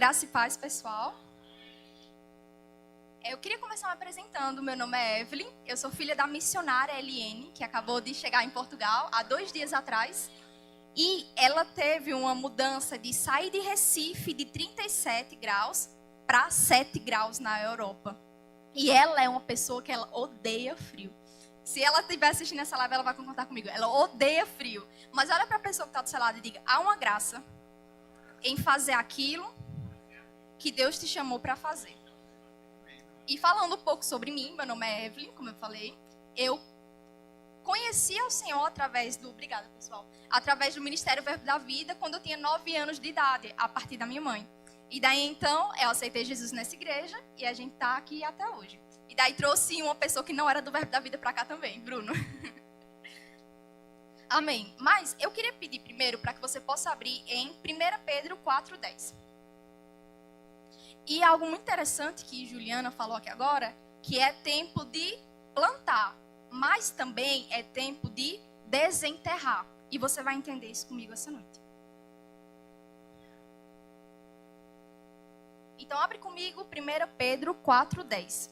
Graça e paz, pessoal. Eu queria começar me apresentando. Meu nome é Evelyn. Eu sou filha da missionária Eliene, que acabou de chegar em Portugal há 2 dias atrás. E ela teve uma mudança de sair de Recife de 37 graus para 7 graus na Europa. E ela é uma pessoa que ela odeia frio. Se ela estiver assistindo essa live, ela vai concordar comigo. Ela odeia frio. Mas olha para a pessoa que está do seu lado e diga: há uma graça em fazer aquilo que Deus te chamou para fazer. E falando um pouco sobre mim, meu nome é Evelyn, como eu falei. Eu conheci o Senhor através do... Obrigada, pessoal. Através do Ministério Verbo da Vida, quando eu tinha 9 anos de idade, a partir da minha mãe. E daí, então, eu aceitei Jesus nessa igreja e a gente está aqui até hoje. E daí trouxe uma pessoa que não era do Verbo da Vida para cá também, Bruno. Amém. Mas eu queria pedir primeiro para que você possa abrir em 1 Pedro 4:10. E algo muito interessante que Juliana falou aqui agora, que é tempo de plantar, mas também é tempo de desenterrar. E você vai entender isso comigo essa noite. Então abre comigo 1 Pedro 4:10.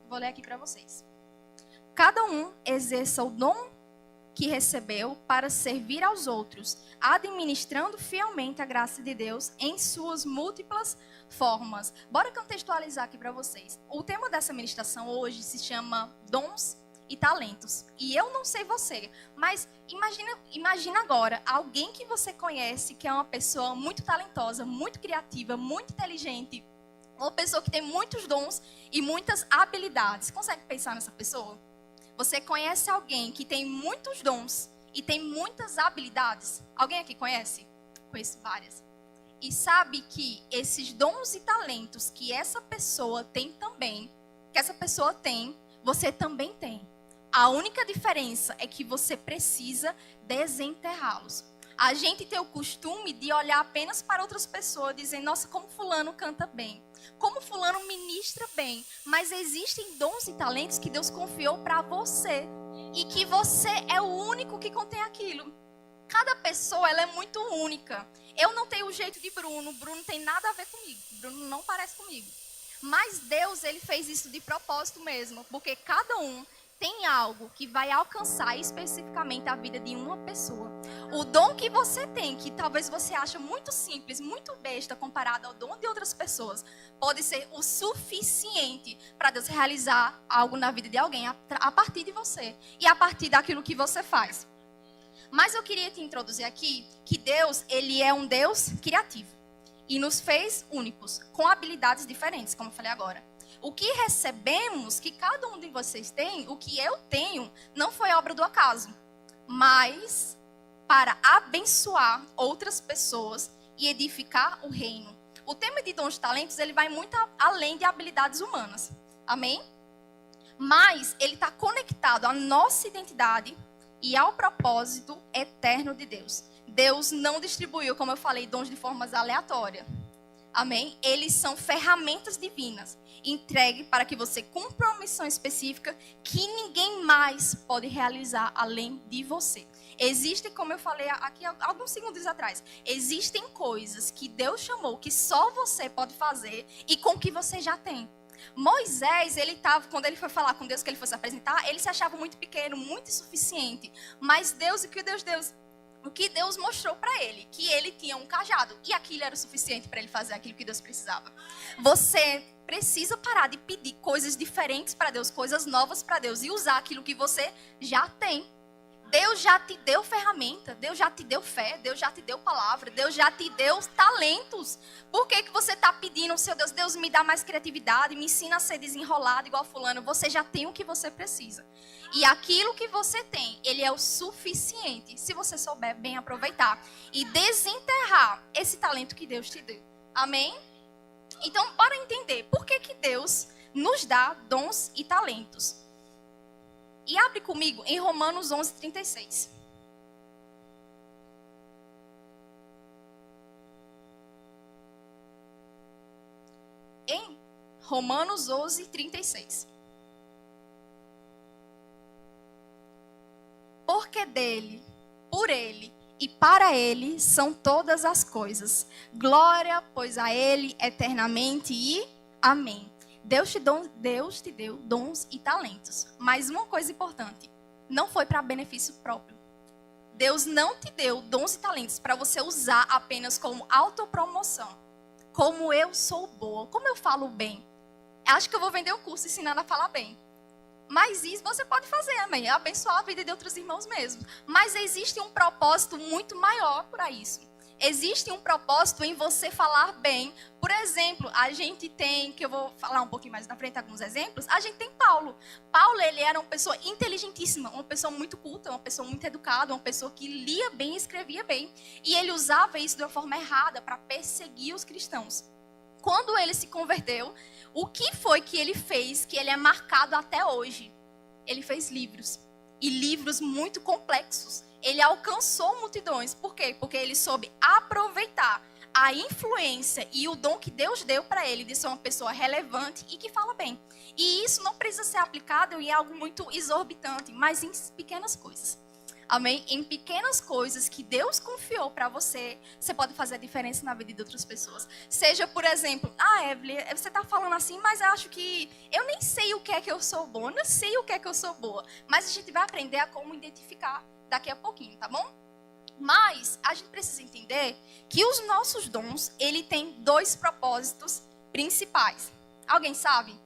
Vou ler aqui para vocês. Cada um exerça o dom que recebeu para servir aos outros, administrando fielmente a graça de Deus em suas múltiplas formas. Bora contextualizar aqui para vocês. O tema dessa ministração hoje se chama Dons e Talentos. E eu não sei você, mas imagina agora alguém que você conhece que é uma pessoa muito talentosa, muito criativa, muito inteligente, uma pessoa que tem muitos dons e muitas habilidades. Consegue pensar nessa pessoa? Você conhece alguém que tem muitos dons e tem muitas habilidades? Alguém aqui conhece? Conheço várias. E sabe que esses dons e talentos que essa pessoa tem também, você também tem. A única diferença é que você precisa desenterrá-los. A gente tem o costume de olhar apenas para outras pessoas, dizendo: nossa, como fulano canta bem, como fulano ministra bem. Mas existem dons e talentos que Deus confiou para você. E que você é o único que contém aquilo. Cada pessoa, ela é muito única. Eu não tenho o jeito de Bruno. Bruno tem nada a ver comigo. Bruno não parece comigo. Mas Deus, ele fez isso de propósito mesmo. Porque cada um tem algo que vai alcançar especificamente a vida de uma pessoa. O dom que você tem, que talvez você ache muito simples, muito besta comparado ao dom de outras pessoas, pode ser o suficiente para Deus realizar algo na vida de alguém a partir de você e a partir daquilo que você faz. Mas eu queria te introduzir aqui que Deus, ele é um Deus criativo e nos fez únicos, com habilidades diferentes, como eu falei agora. O que recebemos, que cada um de vocês tem, o que eu tenho, não foi obra do acaso, mas para abençoar outras pessoas e edificar o reino. O tema de dons e talentos, ele vai muito além de habilidades humanas. Amém? Mas ele está conectado à nossa identidade e ao propósito eterno de Deus. Deus não distribuiu, como eu falei, dons de formas aleatórias. Amém? Eles são ferramentas divinas, entregue para que você cumpra uma missão específica que ninguém mais pode realizar além de você. Existem, como eu falei aqui alguns segundos atrás, existem coisas que Deus chamou que só você pode fazer e com que você já tem. Moisés, quando ele foi falar com Deus, que ele foi se apresentar, ele se achava muito pequeno, muito insuficiente. Mas Deus, o que Deus mostrou para ele, que ele tinha um cajado. E aquilo era o suficiente para ele fazer aquilo que Deus precisava. Você precisa parar de pedir coisas diferentes para Deus, coisas novas para Deus, e usar aquilo que você já tem. Deus já te deu ferramenta, Deus já te deu fé, Deus já te deu palavra, Deus já te deu talentos. Por que você está pedindo ao seu Deus? Deus, me dá mais criatividade, me ensina a ser desenrolado igual fulano. Você já tem o que você precisa. E aquilo que você tem, ele é o suficiente, se você souber bem aproveitar e desenterrar esse talento que Deus te deu. Amém? Então, bora entender por que Deus nos dá dons e talentos. E abre comigo em Romanos 11:36. Em Romanos 11:36. Porque dele, por Ele e para Ele são todas as coisas. Glória, pois a Ele eternamente e amém. Deus te deu dons e talentos. Mas uma coisa importante, não foi para benefício próprio. Deus não te deu dons e talentos para você usar apenas como autopromoção. Como eu sou boa, como eu falo bem. Acho que eu vou vender um curso ensinando a falar bem. Mas isso você pode fazer, amém? Abençoar a vida de outros irmãos mesmo. Mas existe um propósito muito maior para isso. Existe um propósito em você falar bem. Por exemplo, a gente tem, que eu vou falar um pouquinho mais na frente alguns exemplos, a gente tem Paulo. Paulo, ele era uma pessoa inteligentíssima, uma pessoa muito culta, uma pessoa muito educada, uma pessoa que lia bem e escrevia bem. E ele usava isso de uma forma errada para perseguir os cristãos. Quando ele se converteu, o que foi que ele fez que ele é marcado até hoje? Ele fez livros. E livros muito complexos. Ele alcançou multidões. Por quê? Porque ele soube aproveitar a influência e o dom que Deus deu para ele de ser uma pessoa relevante e que fala bem. E isso não precisa ser aplicado em algo muito exorbitante, mas em pequenas coisas. Amém? Em pequenas coisas que Deus confiou para você, você pode fazer a diferença na vida de outras pessoas. Seja, por exemplo, Evelyn, você está falando assim, mas eu acho que eu nem sei o que é que eu sou boa, eu não sei o que é que eu sou boa. Mas a gente vai aprender a como identificar daqui a pouquinho, tá bom? Mas a gente precisa entender que os nossos dons, ele tem dois propósitos principais. Alguém sabe?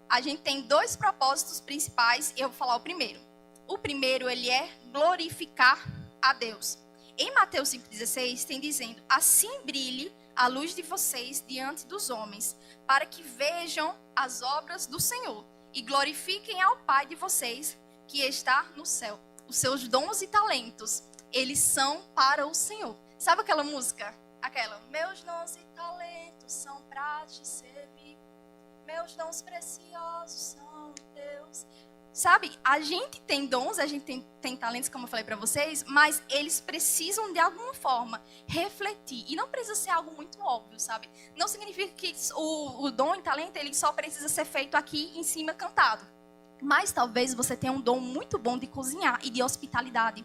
A gente tem dois propósitos principais e eu vou falar o primeiro. O primeiro, ele é glorificar a Deus. Em Mateus 5,16 tem dizendo: assim brilhe a luz de vocês diante dos homens, para que vejam as obras do Senhor e glorifiquem ao Pai de vocês que está no céu. Os seus dons e talentos, eles são para o Senhor. Sabe aquela música? Aquela: meus dons e talentos são para te servir, meus dons preciosos são teus. Sabe, a gente tem dons, a gente tem talentos, como eu falei para vocês, mas eles precisam de alguma forma refletir. E não precisa ser algo muito óbvio, sabe? Não significa que o dom e talento ele só precisa ser feito aqui em cima cantado. Mas talvez você tenha um dom muito bom de cozinhar e de hospitalidade.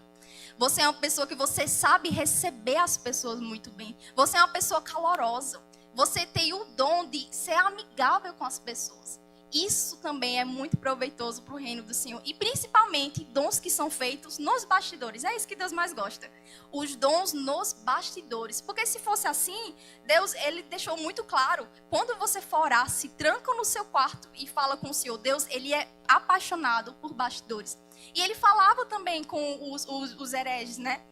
Você é uma pessoa que você sabe receber as pessoas muito bem. Você é uma pessoa calorosa. Você tem o dom de ser amigável com as pessoas. Isso também é muito proveitoso para o reino do Senhor. E principalmente dons que são feitos nos bastidores. É isso que Deus mais gosta. Os dons nos bastidores. Porque se fosse assim, Deus, ele deixou muito claro. Quando você for orar, se tranca no seu quarto e fala com o Senhor. Deus, ele é apaixonado por bastidores. E ele falava também com os hereges, né?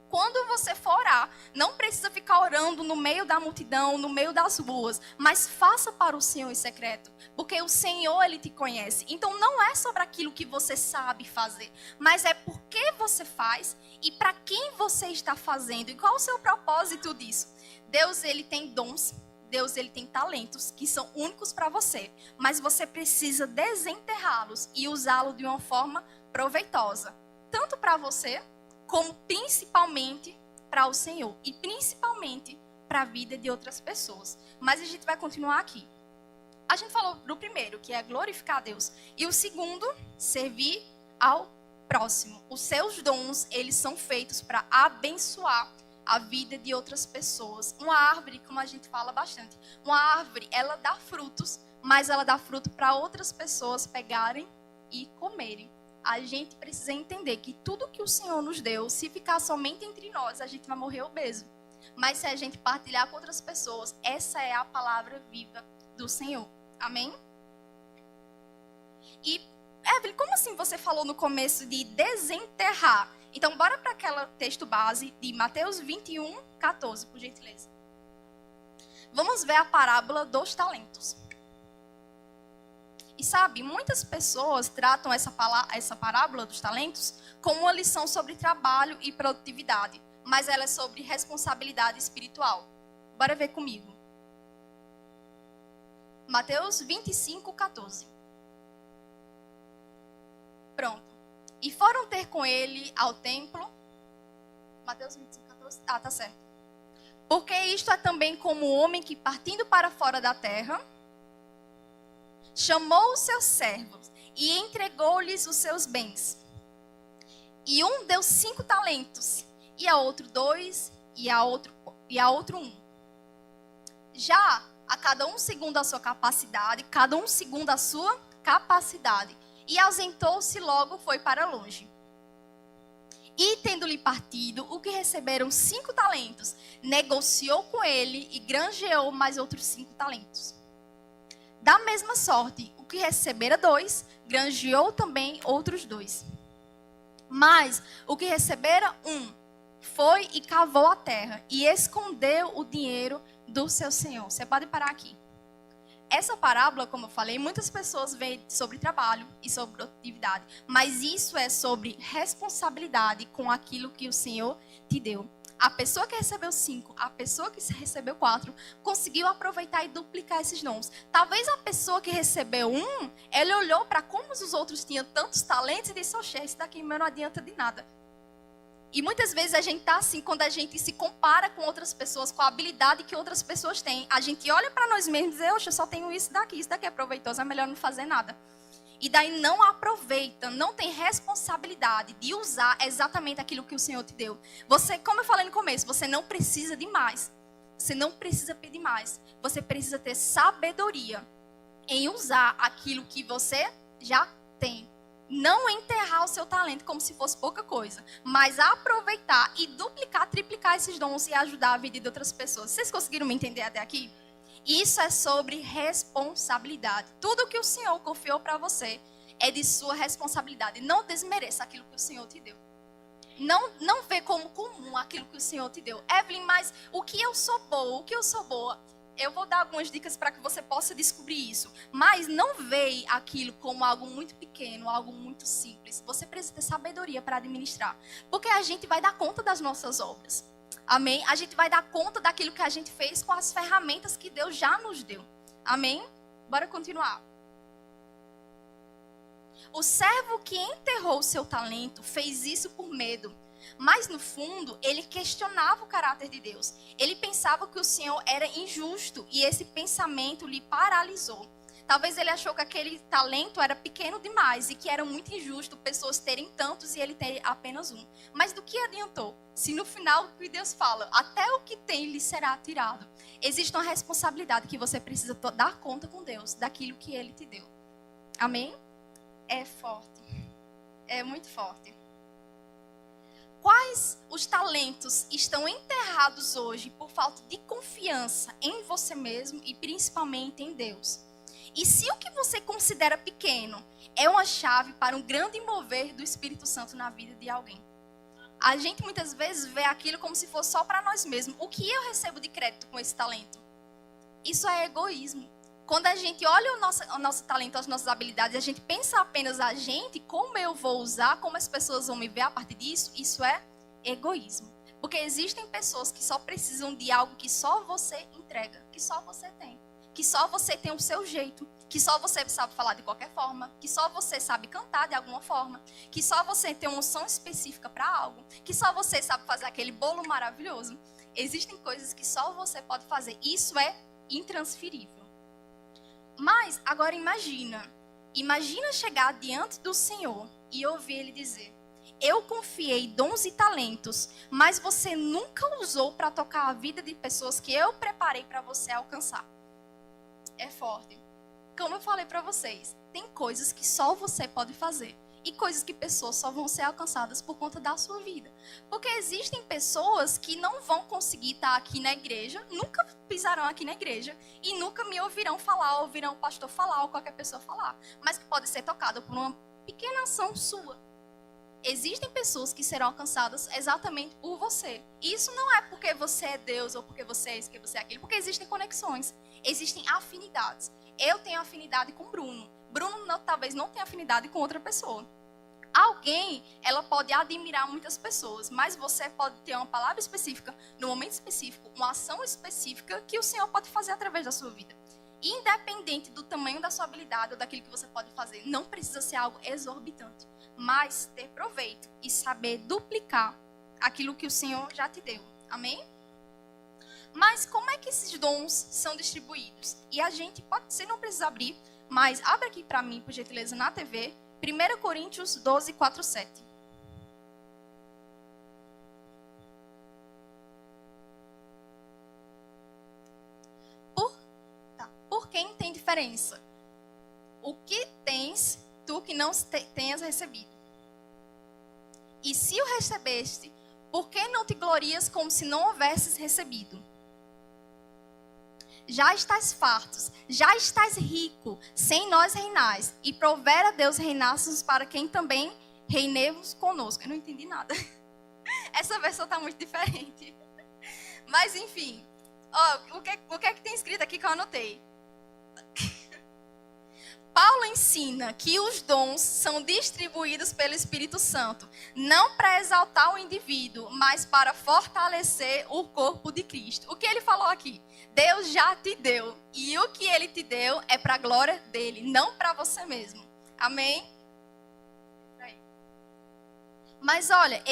Quando você for orar, não precisa ficar orando no meio da multidão, no meio das ruas, mas faça para o Senhor em secreto, porque o Senhor, ele te conhece. Então não é sobre aquilo que você sabe fazer, mas é por que você faz e para quem você está fazendo e qual o seu propósito disso. Deus, ele tem dons, Deus, ele tem talentos que são únicos para você, mas você precisa desenterrá-los e usá-los de uma forma proveitosa, tanto para você, como principalmente para o Senhor e principalmente para a vida de outras pessoas. Mas a gente vai continuar aqui. A gente falou do primeiro, que é glorificar a Deus. E o segundo, servir ao próximo. Os seus dons, eles são feitos para abençoar a vida de outras pessoas. Uma árvore, como a gente fala bastante, uma árvore, ela dá frutos, mas ela dá fruto para outras pessoas pegarem e comerem. A gente precisa entender que tudo que o Senhor nos deu, se ficar somente entre nós, a gente vai morrer obeso. Mas se a gente partilhar com outras pessoas, essa é a palavra viva do Senhor. Amém? E, Evelyn, como assim você falou no começo de desenterrar? Então, bora para aquele texto base de Mateus 21, 14, por gentileza. Vamos ver a parábola dos talentos. E sabe, muitas pessoas tratam essa parábola dos talentos como uma lição sobre trabalho e produtividade. Mas ela é sobre responsabilidade espiritual. Bora ver comigo. Mateus 25, 14. Pronto. E foram ter com ele ao templo. Mateus 25, 14. Ah, tá certo. Porque isto é também como o homem que partindo para fora da terra chamou os seus servos e entregou-lhes os seus bens. E um deu 5 talentos, e a outro 2, e a outro 1. Já a cada um segundo a sua capacidade, cada um segundo a sua capacidade. E ausentou-se logo, foi para longe. E tendo-lhe partido o que receberam 5 talentos, negociou com ele e granjeou mais outros 5 talentos. Da mesma sorte, o que recebera 2, granjeou também outros 2. Mas o que recebera 1, foi e cavou a terra e escondeu o dinheiro do seu senhor. Você pode parar aqui. Essa parábola, como eu falei, muitas pessoas veem sobre trabalho e sobre produtividade. Mas isso é sobre responsabilidade com aquilo que o Senhor te deu. A pessoa que recebeu 5, a pessoa que recebeu 4, conseguiu aproveitar e duplicar esses dons. Talvez a pessoa que recebeu 1, ela olhou para como os outros tinham tantos talentos e disse, oxe, esse daqui não adianta de nada. E muitas vezes a gente está assim, quando a gente se compara com outras pessoas, com a habilidade que outras pessoas têm. A gente olha para nós mesmos e diz, oxe, eu só tenho isso daqui é proveitoso, é melhor não fazer nada. E daí não aproveita, não tem responsabilidade de usar exatamente aquilo que o Senhor te deu. Você, como eu falei no começo, você não precisa de mais. Você não precisa pedir mais. Você precisa ter sabedoria em usar aquilo que você já tem. Não enterrar o seu talento como se fosse pouca coisa, mas aproveitar e duplicar, triplicar esses dons e ajudar a vida de outras pessoas. Vocês conseguiram me entender até aqui? Isso é sobre responsabilidade. Tudo que o Senhor confiou para você é de sua responsabilidade. Não desmereça aquilo que o Senhor te deu. Não vê como comum aquilo que o Senhor te deu. Evelyn, mas o que eu sou boa? Eu vou dar algumas dicas para que você possa descobrir isso. Mas não veja aquilo como algo muito pequeno, algo muito simples. Você precisa ter sabedoria para administrar. Porque a gente vai dar conta das nossas obras. Amém? A gente vai dar conta daquilo que a gente fez com as ferramentas que Deus já nos deu. Amém? Bora continuar. O servo que enterrou o seu talento fez isso por medo. Mas no fundo, ele questionava o caráter de Deus. Ele pensava que o Senhor era injusto e esse pensamento lhe paralisou. Talvez ele achou que aquele talento era pequeno demais e que era muito injusto pessoas terem tantos e ele ter apenas um. Mas do que adiantou? Se no final o que Deus fala, até o que tem lhe será tirado. Existe uma responsabilidade que você precisa dar conta com Deus daquilo que ele te deu. Amém? É forte. É muito forte. Quais os talentos estão enterrados hoje por falta de confiança em você mesmo e principalmente em Deus? E se o que você considera pequeno é uma chave para um grande mover do Espírito Santo na vida de alguém? A gente muitas vezes vê aquilo como se fosse só para nós mesmos. O que eu recebo de crédito com esse talento? Isso é egoísmo. Quando a gente olha o nosso talento, as nossas habilidades, a gente pensa apenas a gente, como eu vou usar, como as pessoas vão me ver a partir disso, isso é egoísmo. Porque existem pessoas que só precisam de algo que só você entrega, que só você tem. Que só você tem o seu jeito, que só você sabe falar de qualquer forma, que só você sabe cantar de alguma forma, que só você tem uma unção específica para algo, que só você sabe fazer aquele bolo maravilhoso. Existem coisas que só você pode fazer. Isso é intransferível. Mas, agora imagina chegar diante do Senhor e ouvir Ele dizer, eu confiei dons e talentos, mas você nunca usou para tocar a vida de pessoas que eu preparei para você alcançar. É forte. Como eu falei para vocês, tem coisas que só você pode fazer. E coisas que pessoas só vão ser alcançadas por conta da sua vida. Porque existem pessoas que não vão conseguir estar aqui na igreja, nunca pisarão aqui na igreja, e nunca me ouvirão falar, ouvirão o pastor falar, ou qualquer pessoa falar. Mas que pode ser tocada por uma pequena ação sua. Existem pessoas que serão alcançadas exatamente por você. E isso não é porque você é Deus, ou porque você é isso, porque você é aquilo. Porque existem conexões, existem afinidades. Eu tenho afinidade com Bruno. Bruno talvez não tenha afinidade com outra pessoa. Alguém, ela pode admirar muitas pessoas, mas você pode ter uma palavra específica, no momento específico, uma ação específica que o Senhor pode fazer através da sua vida. Independente do tamanho da sua habilidade ou daquilo que você pode fazer, não precisa ser algo exorbitante, mas ter proveito e saber duplicar aquilo que o Senhor já te deu. Amém? Mas como é que esses dons são distribuídos? E a gente pode, você não precisa abrir, mas abre aqui para mim, por gentileza, na TV, 1 Coríntios 12, 4, 7. diferença? O que tens tu que não tenhas recebido? E se o recebeste, por que não te glorias como se não houvesses recebido? Já estás fartos, já estás rico, sem nós reinais, e prover a Deus reinassos para quem também reinemos conosco. Eu não entendi nada. Essa versão está muito diferente. Mas enfim, ó, o que é que tem escrito aqui que eu anotei? Paulo ensina que os dons são distribuídos pelo Espírito Santo, não para exaltar o indivíduo, mas para fortalecer o corpo de Cristo. O que ele falou aqui? Deus já te deu, e o que ele te deu é para a glória dele, não para você mesmo. Amém? Mas olha,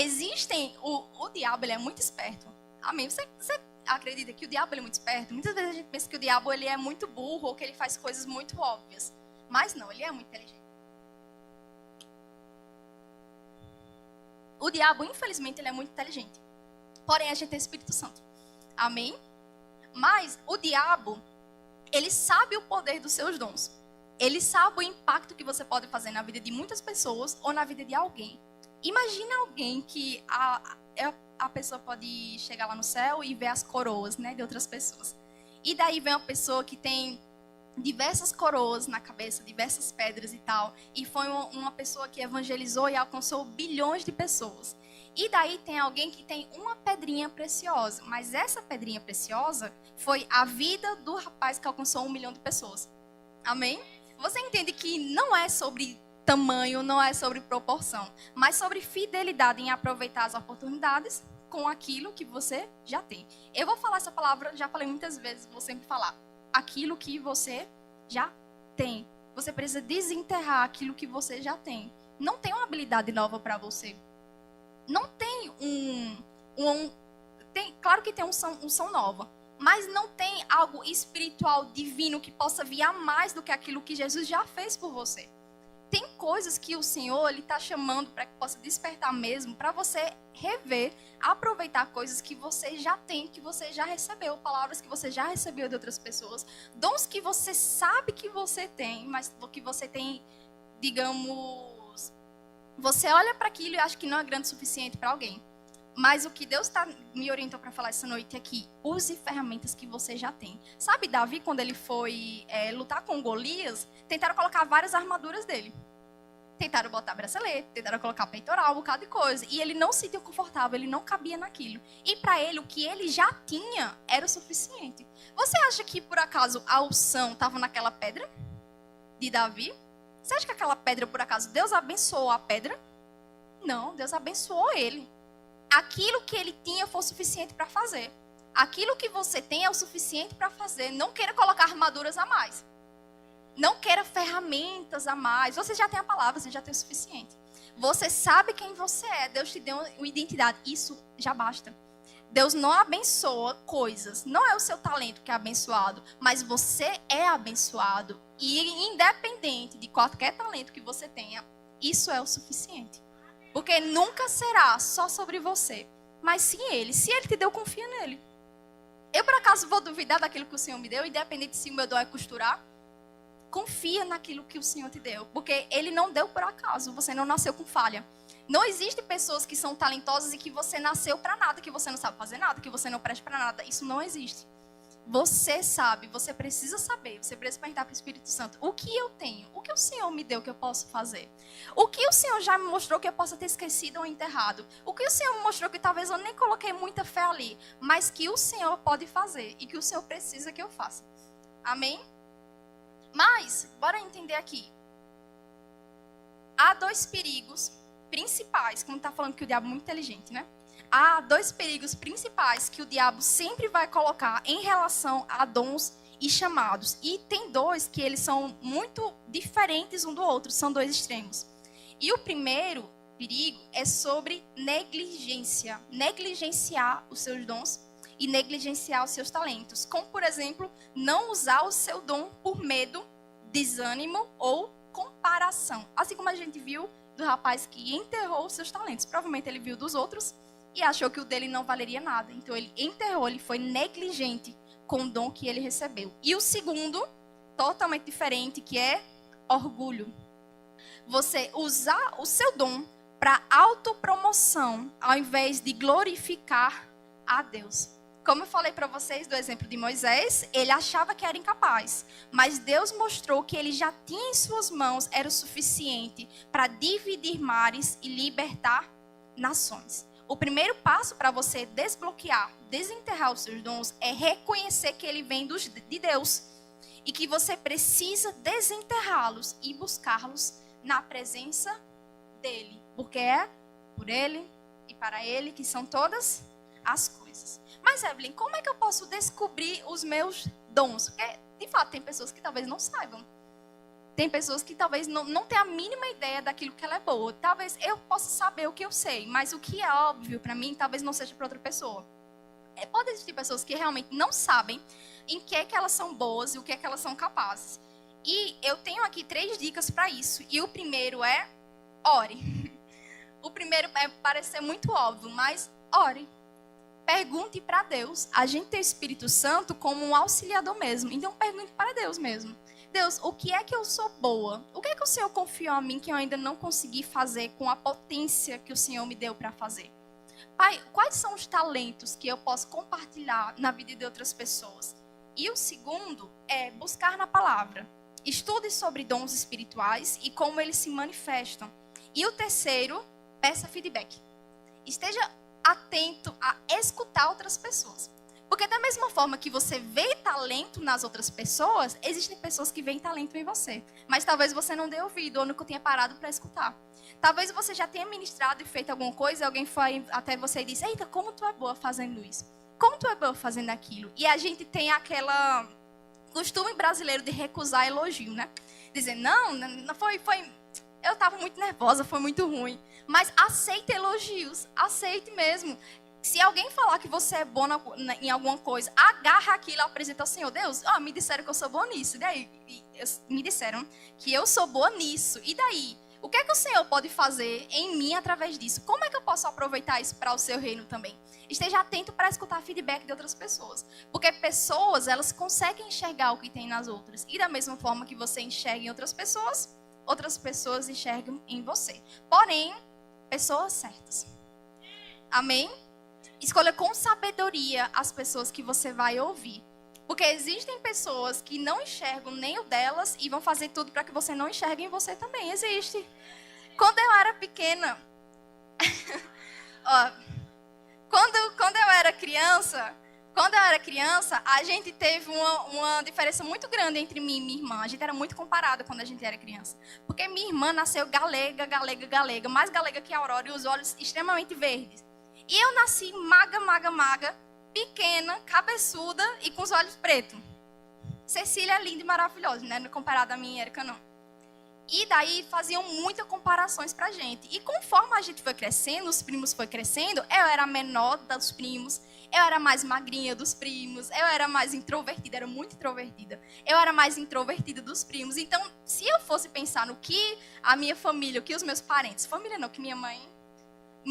o diabo, ele é muito esperto. Amém? Você acredita que o diabo ele é muito esperto? Muitas vezes a gente pensa que o diabo ele é muito burro ou que ele faz coisas muito óbvias. Mas não, ele é muito inteligente. O diabo, infelizmente, ele é muito inteligente. Porém, a gente tem o Espírito Santo. Amém? Mas o diabo, ele sabe o poder dos seus dons. Ele sabe o impacto que você pode fazer na vida de muitas pessoas ou na vida de alguém. Imagina alguém que a pessoa pode chegar lá no céu e ver as coroas, né, de outras pessoas. E daí vem uma pessoa que tem diversas coroas na cabeça, diversas pedras e tal. E foi uma pessoa que evangelizou e alcançou bilhões de pessoas. E daí tem alguém que tem uma pedrinha preciosa. Mas essa pedrinha preciosa foi a vida do rapaz que alcançou 1 milhão de pessoas. Amém? Você entende que não é sobre tamanho, não é sobre proporção, mas sobre fidelidade em aproveitar as oportunidades com aquilo que você já tem. Eu vou falar essa palavra, já falei muitas vezes, vou sempre falar. Aquilo que você já tem. Você precisa desenterrar aquilo que você já tem. Não tem uma habilidade nova para você. Não tem claro que tem unção nova, mas não tem algo espiritual, divino, que possa vir a mais do que aquilo que Jesus já fez por você. Tem coisas que o Senhor ele está chamando para que possa despertar mesmo, para você rever, aproveitar coisas que você já tem, que você já recebeu, palavras que você já recebeu de outras pessoas, dons que você sabe que você tem, mas que você tem, digamos, você olha para aquilo e acha que não é grande o suficiente para alguém. Mas o que Deus me orientou para falar essa noite é que use ferramentas que você já tem. Sabe, Davi, quando ele foi lutar com Golias, tentaram colocar várias armaduras dele. Tentaram botar bracelete, tentaram colocar peitoral, um bocado de coisa. E ele não se sentiu confortável, ele não cabia naquilo. E para ele, o que ele já tinha era o suficiente. Você acha que, por acaso, a unção estava naquela pedra de Davi? Você acha que aquela pedra, por acaso, Deus abençoou a pedra? Não, Deus abençoou ele. Aquilo que ele tinha foi o suficiente para fazer. Aquilo que você tem é o suficiente para fazer. Não queira colocar armaduras a mais. Não queira ferramentas a mais. Você já tem a palavra, você já tem o suficiente. Você sabe quem você é. Deus te deu uma identidade. Isso já basta. Deus não abençoa coisas. Não é o seu talento que é abençoado. Mas você é abençoado. E independente de qualquer talento que você tenha, isso é o suficiente. Porque nunca será só sobre você, mas sim ele. Se ele te deu, confia nele. Eu, por acaso, vou duvidar daquilo que o Senhor me deu, independente se o meu dom é costurar? Confia naquilo que o Senhor te deu, porque ele não deu por acaso, você não nasceu com falha. Não existe pessoas que são talentosas e que você nasceu para nada, que você não sabe fazer nada, que você não presta para nada. Isso não existe. Você sabe, você precisa saber, você precisa perguntar para o Espírito Santo, o que eu tenho? O que o Senhor me deu que eu posso fazer? O que o Senhor já me mostrou que eu possa ter esquecido ou enterrado? O que o Senhor me mostrou que talvez eu nem coloquei muita fé ali, mas que o Senhor pode fazer e que o Senhor precisa que eu faça? Amém? Mas, bora entender aqui. Há 2 perigos principais, como está falando que o diabo é muito inteligente, né? Há 2 perigos principais que o diabo sempre vai colocar em relação a dons e chamados. E tem 2 que eles são muito diferentes um do outro, são 2 extremos. E o primeiro perigo é sobre negligência. Negligenciar os seus dons e negligenciar os seus talentos. Como, por exemplo, não usar o seu dom por medo, desânimo ou comparação. Assim como a gente viu do rapaz que enterrou os seus talentos. Provavelmente ele viu dos outros e achou que o dele não valeria nada. Então ele enterrou, ele foi negligente com o dom que ele recebeu. E o segundo, totalmente diferente, que é orgulho. Você usar o seu dom para autopromoção, ao invés de glorificar a Deus. Como eu falei para vocês do exemplo de Moisés, ele achava que era incapaz, mas Deus mostrou que ele já tinha em suas mãos, era o suficiente para dividir mares e libertar nações. O primeiro passo para você desbloquear, desenterrar os seus dons, é reconhecer que ele vem de Deus e que você precisa desenterrá-los e buscá-los na presença dele, porque é por ele e para ele que são todas as coisas. Mas, Evelyn, como é que eu posso descobrir os meus dons? Porque, de fato, tem pessoas que talvez não saibam. Tem pessoas que talvez não tenham a mínima ideia daquilo que ela é boa. Talvez eu possa saber o que eu sei, mas o que é óbvio para mim, talvez não seja para outra pessoa. Pode existir pessoas que realmente não sabem em que é que elas são boas e o que é que elas são capazes. E eu tenho aqui 3 dicas para isso. E o primeiro é ore. O primeiro parece ser muito óbvio, mas ore. Pergunte para Deus. A gente tem o Espírito Santo como um auxiliador mesmo. Então pergunte para Deus mesmo. Deus, o que é que eu sou boa? O que é que o Senhor confiou a mim que eu ainda não consegui fazer com a potência que o Senhor me deu para fazer? Pai, quais são os talentos que eu posso compartilhar na vida de outras pessoas? E o segundo é buscar na palavra. Estude sobre dons espirituais e como eles se manifestam. E o terceiro, peça feedback. Esteja atento a escutar outras pessoas. Porque da mesma forma que você vê talento nas outras pessoas, existem pessoas que veem talento em você. Mas talvez você não dê ouvido ou nunca tenha parado para escutar. Talvez você já tenha ministrado e feito alguma coisa e alguém foi até você e disse, eita, como tu é boa fazendo isso? Como tu é boa fazendo aquilo? E a gente tem aquela costume brasileiro de recusar elogio, né? Dizer, não foi... Eu estava muito nervosa, foi muito ruim. Mas aceite elogios, aceite mesmo. Se alguém falar que você é bom em alguma coisa, agarra aquilo e apresenta ao Senhor. Deus, me disseram que eu sou boa nisso. E daí? Me disseram que eu sou boa nisso. E daí? O que é que o Senhor pode fazer em mim através disso? Como é que eu posso aproveitar isso para o seu reino também? Esteja atento para escutar feedback de outras pessoas. Porque pessoas, elas conseguem enxergar o que tem nas outras. E da mesma forma que você enxerga em outras pessoas enxergam em você. Porém, pessoas certas. Amém? Escolha com sabedoria as pessoas que você vai ouvir. Porque existem pessoas que não enxergam nem o delas e vão fazer tudo para que você não enxergue em você também. Existe. Quando eu era pequena... quando eu era criança, a gente teve uma diferença muito grande entre mim e minha irmã. A gente era muito comparada quando a gente era criança. Porque minha irmã nasceu galega, mais galega que a Aurora e os olhos extremamente verdes. E eu nasci maga, pequena, cabeçuda e com os olhos pretos. Cecília é linda e maravilhosa, né? Comparada a mim e Érica, não. E daí faziam muitas comparações pra gente. E conforme a gente foi crescendo, os primos foi crescendo, eu era a menor dos primos, eu era mais magrinha dos primos, eu era mais introvertida, era muito introvertida. Eu era mais introvertida dos primos. Então, se eu fosse pensar no que a minha família, o que os meus parentes, família não, que minha mãe...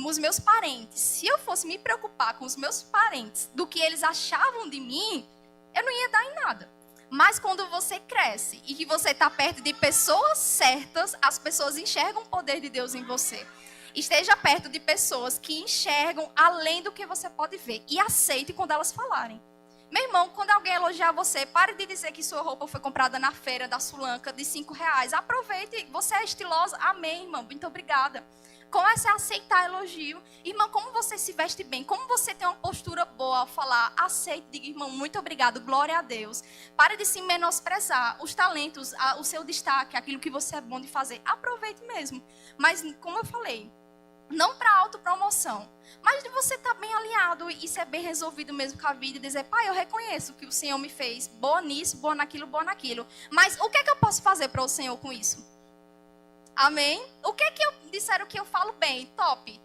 Os meus parentes, se eu fosse me preocupar com os meus parentes, do que eles achavam de mim, eu não ia dar em nada. Mas quando você cresce e que você está perto de pessoas certas, as pessoas enxergam o poder de Deus em você. Esteja perto de pessoas que enxergam além do que você pode ver. E aceite quando elas falarem. Meu irmão, quando alguém elogiar você, pare de dizer que sua roupa foi comprada na feira da Sulanca de R$5. Aproveite, você é estilosa. Amém, irmão, muito obrigada. Comece a aceitar elogio. Irmão, como você se veste bem, como você tem uma postura boa ao falar, aceite, diga, irmão, muito obrigado, glória a Deus. Pare de se menosprezar os talentos, o seu destaque, aquilo que você é bom de fazer. Aproveite mesmo. Mas, como eu falei, não para autopromoção, mas de você estar bem alinhado e ser bem resolvido mesmo com a vida e dizer, pai, eu reconheço que o Senhor me fez boa nisso, boa naquilo, mas o que é que eu posso fazer para o Senhor com isso? Amém? O que é que disseram que eu falo bem? Top.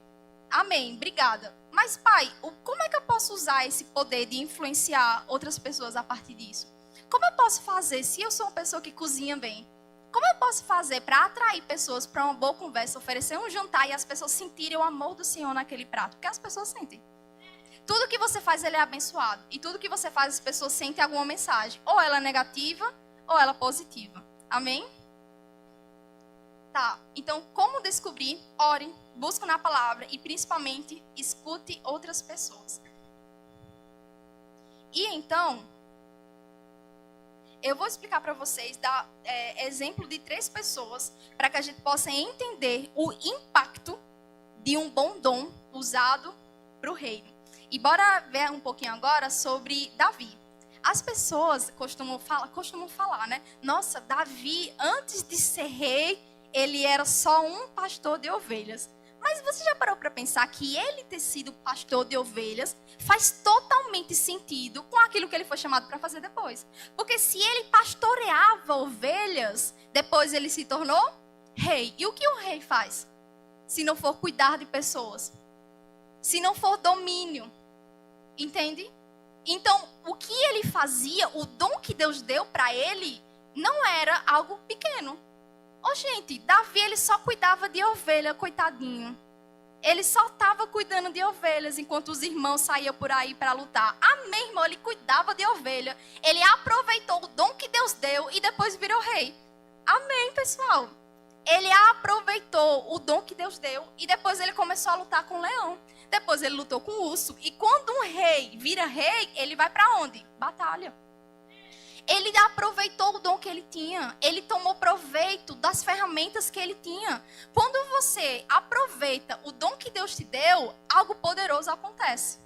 Amém, obrigada. Mas, pai, como é que eu posso usar esse poder de influenciar outras pessoas a partir disso? Como eu posso fazer se eu sou uma pessoa que cozinha bem? Como eu posso fazer para atrair pessoas para uma boa conversa, oferecer um jantar e as pessoas sentirem o amor do Senhor naquele prato? Porque as pessoas sentem. Tudo que você faz, ele é abençoado. E tudo que você faz, as pessoas sentem alguma mensagem. Ou ela é negativa, ou ela positiva. Amém? Tá, então como descobrir? Ore, busque na palavra e principalmente escute outras pessoas. E então, eu vou explicar para vocês, dar exemplo de 3 pessoas, para que a gente possa entender o impacto de um bom dom usado para o reino. E bora ver um pouquinho agora sobre Davi. As pessoas costumam falar, né? Nossa, Davi, antes de ser rei, ele era só um pastor de ovelhas. Mas você já parou para pensar que ele ter sido pastor de ovelhas faz totalmente sentido com aquilo que ele foi chamado para fazer depois. Porque se ele pastoreava ovelhas, depois ele se tornou rei. E o que um rei faz? Se não for cuidar de pessoas. Se não for domínio. Entende? Então, o que ele fazia, o dom que Deus deu para ele, não era algo pequeno. Gente, Davi, ele só cuidava de ovelha, coitadinho. Ele só estava cuidando de ovelhas enquanto os irmãos saíam por aí para lutar. Amém, irmão? Ele cuidava de ovelha. Ele aproveitou o dom que Deus deu e depois virou rei. Amém, pessoal? Ele aproveitou o dom que Deus deu e depois ele começou a lutar com o leão. Depois ele lutou com o urso. E quando um rei vira rei, ele vai para onde? Batalha. Ele aproveitou o dom que ele tinha. Ele tomou proveito das ferramentas que ele tinha. Quando você aproveita o dom que Deus te deu, algo poderoso acontece.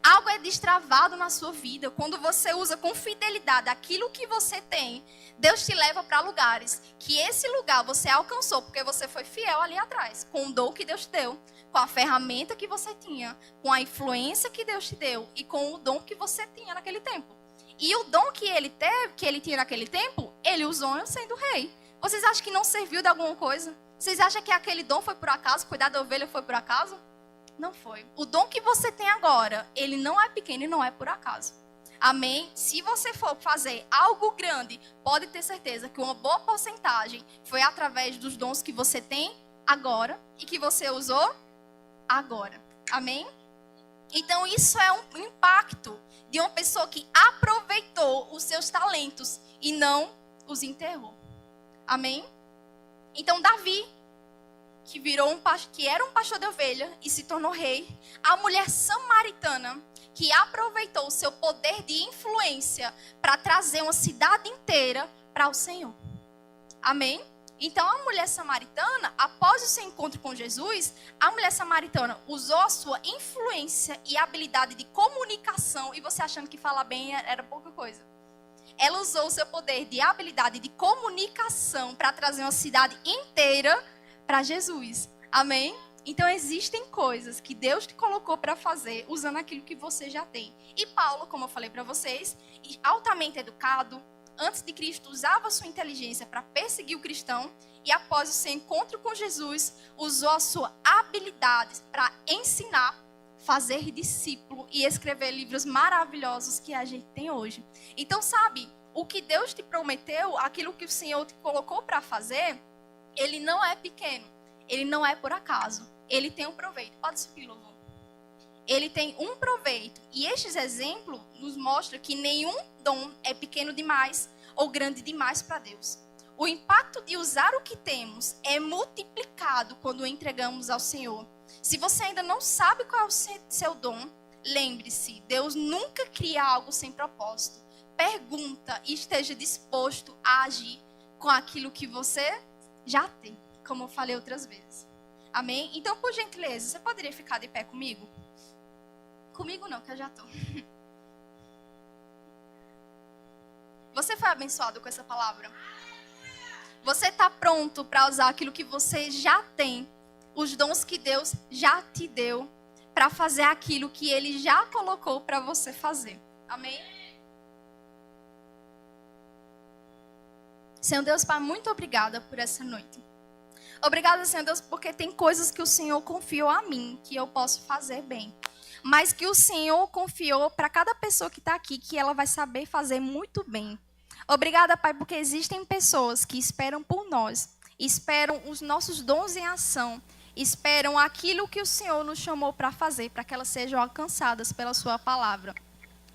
Algo é destravado na sua vida. Quando você usa com fidelidade aquilo que você tem, Deus te leva para lugares que esse lugar você alcançou porque você foi fiel ali atrás, com o dom que Deus te deu, com a ferramenta que você tinha, com a influência que Deus te deu e com o dom que você tinha naquele tempo. E o dom que ele teve, que ele tinha naquele tempo, ele usou sendo rei. Vocês acham que não serviu de alguma coisa? Vocês acham que aquele dom foi por acaso? Cuidar da ovelha foi por acaso? Não foi. O dom que você tem agora, ele não é pequeno e não é por acaso. Amém? Se você for fazer algo grande, pode ter certeza que uma boa porcentagem foi através dos dons que você tem agora e que você usou agora. Amém? Então isso é um impacto de uma pessoa que aproveitou os seus talentos e não os enterrou. Amém? Então Davi, que era um pastor de ovelha e se tornou rei. A mulher samaritana, que aproveitou o seu poder de influência para trazer uma cidade inteira para o Senhor. Amém? Então a mulher samaritana, após o seu encontro com Jesus, a mulher samaritana usou a sua influência e habilidade de comunicação, e você achando que falar bem era pouca coisa. Ela usou o seu poder de habilidade de comunicação para trazer uma cidade inteira para Jesus. Amém? Então existem coisas que Deus te colocou para fazer usando aquilo que você já tem. E Paulo, como eu falei para vocês, altamente educado, antes de Cristo, usava a sua inteligência para perseguir o cristão e após o seu encontro com Jesus, usou a sua habilidade para ensinar, fazer discípulo e escrever livros maravilhosos que a gente tem hoje. Então, sabe, o que Deus te prometeu, aquilo que o Senhor te colocou para fazer, ele não é pequeno, ele não é por acaso, ele tem um proveito. Pode subir, louvor. Ele tem um proveito. E estes exemplos nos mostram que nenhum dom é pequeno demais ou grande demais para Deus. O impacto de usar o que temos é multiplicado quando o entregamos ao Senhor. Se você ainda não sabe qual é o seu dom, lembre-se, Deus nunca cria algo sem propósito. Pergunta e esteja disposto a agir com aquilo que você já tem, como eu falei outras vezes. Amém? Então, por gentileza, você poderia ficar de pé comigo? Comigo não, que eu já estou. Você foi abençoado com essa palavra? Você está pronto para usar aquilo que você já tem, os dons que Deus já te deu, para fazer aquilo que Ele já colocou para você fazer? Amém? Senhor Deus, Pai, muito obrigada por essa noite. Obrigada, Senhor Deus, porque tem coisas que o Senhor confiou a mim, que eu posso fazer bem. Mas que o Senhor confiou para cada pessoa que está aqui, que ela vai saber fazer muito bem. Obrigada, Pai, porque existem pessoas que esperam por nós, esperam os nossos dons em ação, esperam aquilo que o Senhor nos chamou para fazer, para que elas sejam alcançadas pela sua palavra.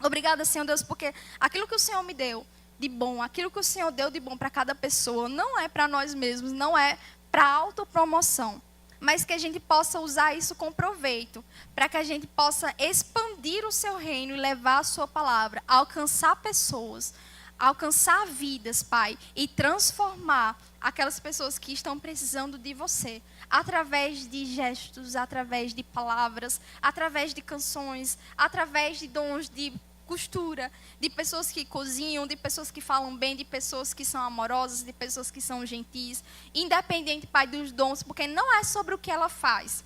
Obrigada, Senhor Deus, porque aquilo que o Senhor me deu de bom, aquilo que o Senhor deu de bom para cada pessoa, não é para nós mesmos, não é para autopromoção, mas que a gente possa usar isso com proveito, para que a gente possa expandir o seu reino e levar a sua palavra, alcançar pessoas, alcançar vidas, Pai, e transformar aquelas pessoas que estão precisando de você, através de gestos, através de palavras, através de canções, através de dons de costura, de pessoas que cozinham, de pessoas que falam bem, de pessoas que são amorosas, de pessoas que são gentis, independente, Pai, dos dons, porque não é sobre o que ela faz,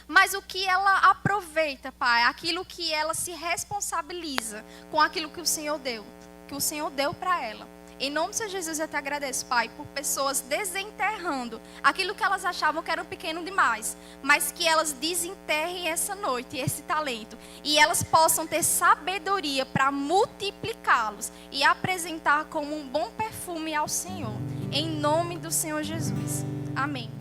mas o que ela aproveita, Pai, aquilo que ela se responsabiliza com aquilo que o Senhor deu para ela. Em nome de Jesus, eu te agradeço, Pai, por pessoas desenterrando aquilo que elas achavam que era pequeno demais, mas que elas desenterrem essa noite, esse talento, e elas possam ter sabedoria para multiplicá-los e apresentar como um bom perfume ao Senhor. Em nome do Senhor Jesus. Amém.